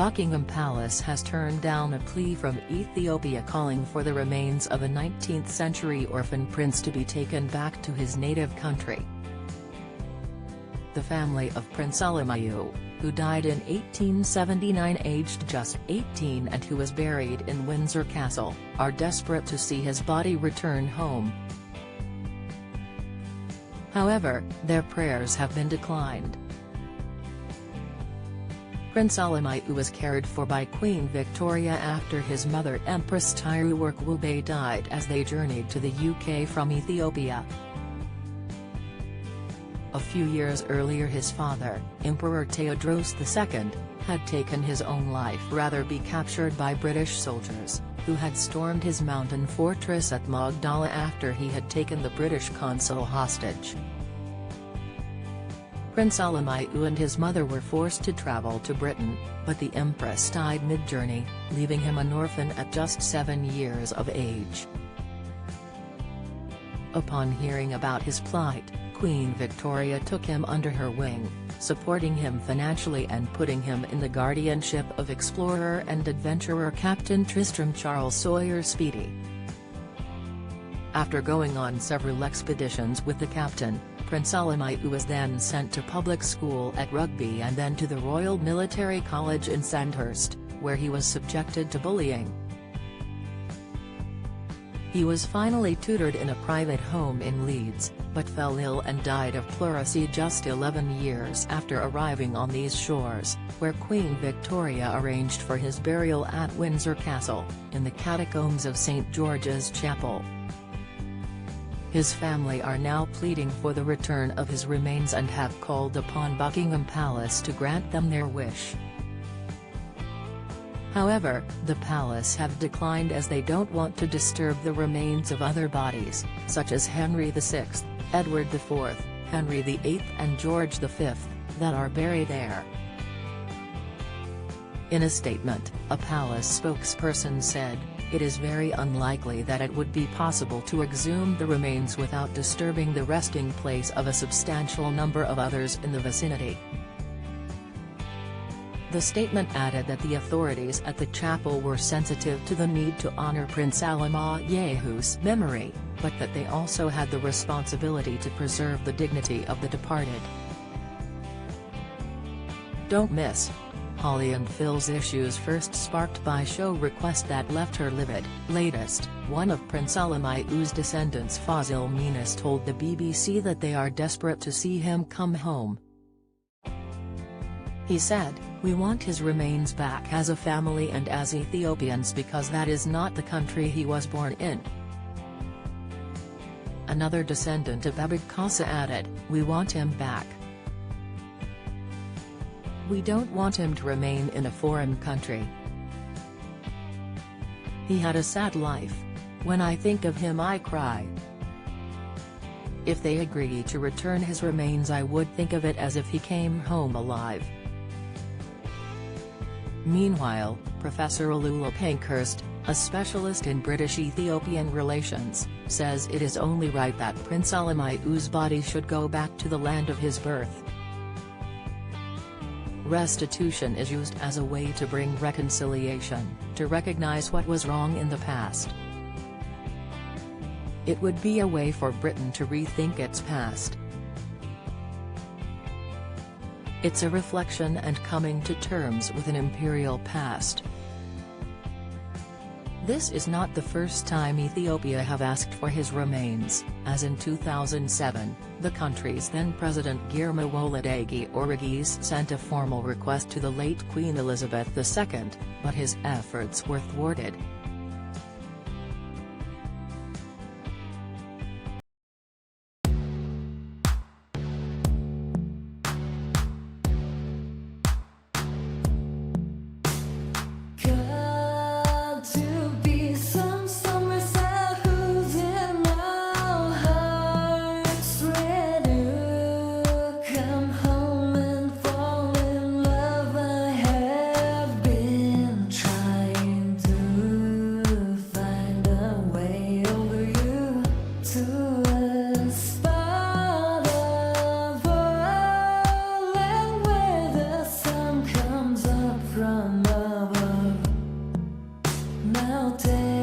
Buckingham Palace has turned down a plea from Ethiopia calling for the remains of a 19th-century orphan prince to be taken back to his native country. The family of Prince Alemayehu, who died in 1879 aged just 18 and who was buried in Windsor Castle, are desperate to see his body return home. However, their prayers have been declined. Prince Alemayehu was cared for by Queen Victoria after his mother Empress Tiruwarkwube died as they journeyed to the UK from Ethiopia. A few years earlier his father, Emperor Theodros II, had taken his own life rather be captured by British soldiers, who had stormed his mountain fortress at Magdala after he had taken the British consul hostage. Prince Alemayehu and his mother were forced to travel to Britain, but the Empress died mid-journey, leaving him an orphan at just 7 years of age. Upon hearing about his plight, Queen Victoria took him under her wing, supporting him financially and putting him in the guardianship of explorer and adventurer Captain Tristram Charles Sawyer Speedy. After going on several expeditions with the captain, Prince Alemayehu was then sent to public school at Rugby and then to the Royal Military College in Sandhurst, where he was subjected to bullying. He was finally tutored in a private home in Leeds, but fell ill and died of pleurisy just 11 years after arriving on these shores, where Queen Victoria arranged for his burial at Windsor Castle, in the catacombs of St George's Chapel. His family are now pleading for the return of his remains and have called upon Buckingham Palace to grant them their wish. However, the palace have declined as they don't want to disturb the remains of other bodies, such as Henry VI, Edward IV, Henry VIII and George V, that are buried there. In a statement, a palace spokesperson said, "It is very unlikely that it would be possible to exhume the remains without disturbing the resting place of a substantial number of others in the vicinity." The statement added that the authorities at the chapel were sensitive to the need to honor Prince Alemayehu's memory, but that they also had the responsibility to preserve the dignity of the departed. Don't miss. Holly and Phil's issues first sparked by show request that left her livid. Latest, one of Prince Alemayehu's descendants Fazil Minas told the BBC that they are desperate to see him come home. He said, "We want his remains back as a family and as Ethiopians because that is not the country he was born in." Another descendant of Abid Kassa added, "We want him back. We don't want him to remain in a foreign country. He had a sad life. When I think of him I cry. If they agree to return his remains I would think of it as if he came home alive." Meanwhile, Professor Alula Pankhurst, a specialist in British-Ethiopian relations, says it is only right that Prince Alemayehu's body should go back to the land of his birth. Restitution is used as a way to bring reconciliation, to recognize what was wrong in the past. It would be a way for Britain to rethink its past. It's a reflection and coming to terms with an imperial past. This is not the first time Ethiopia have asked for his remains, as in 2007, the country's then-president Girma Wolodegi Origis sent a formal request to the late Queen Elizabeth II, but his efforts were thwarted. Trying to mountain.